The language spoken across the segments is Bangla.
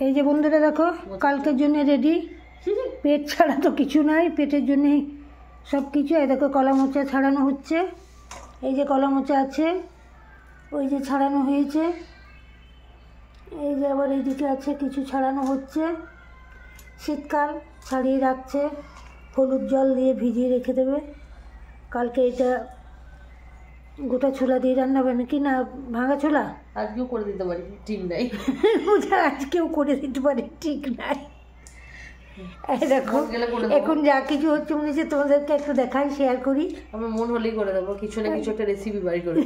এই যে বন্ধুরা দেখো কালকের জন্য রেডি, পেট ছাড়া তো কিছু নাই, পেটের জন্যেই সব কিছু। এই দেখো কলা মোচা ছাড়ানো হচ্ছে, এই যে কলা মোচা আছে, ওই যে ছাড়ানো হয়েছে, এই যে আবার এইদিকে আছে কিছু ছাড়ানো হচ্ছে। শীতকাল ছাড়িয়ে রাখছে, হলুদ জল দিয়ে ভিজিয়ে রেখে দেবে। কালকে এটা গোটা ছোলা দিয়ে রান্না হবে নাকি না ভাঙা ছোলা? আজকেও করে দিতে পারি, ঠিক নাই। আজকেও করে দিতে পারি, ঠিক নাই। এই দেখো এখন যা কিছু হচ্ছে মনে হচ্ছে তোমাদেরকে একটু দেখাই, শেয়ার করি। আমার মন হলেই করে দেবো, কিছু না কিছু একটা রেসিপি বার করে।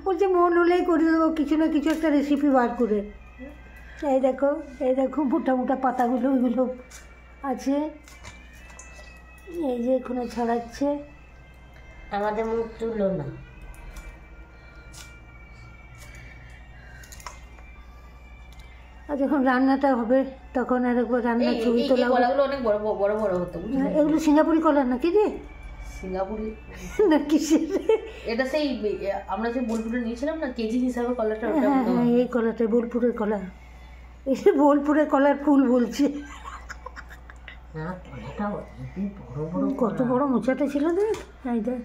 বলছে মন হলেই করে দেবো কিছু না কিছু একটা রেসিপি বার করে। এই দেখো, এই দেখো মোটা মোটা পাতাগুলো ওইগুলো আছে, এই যে এখানে ছড়াচ্ছে। আমাদের মুখ তুললো না। আর যখন রান্নাটা হবে তখন আর একবার রান্নার ছবি তোলা। কলাগুলো অনেক বড় বড় বড় হতো। এগুলো সিঙ্গাপুরি কলা নাকি রে? সিঙ্গাপুরি না কিসের? এটা সেই আমরা যে বোলপুরে নিয়েছিলাম না কেজি হিসাবে কলাটা। হ্যাঁ হ্যাঁ এই কলাটা বোলপুরের কলা। এই যে বোলপুরের কলার ফুল বলছে। কত বড় মোচাটা ছিল দেখ, এই দেখ।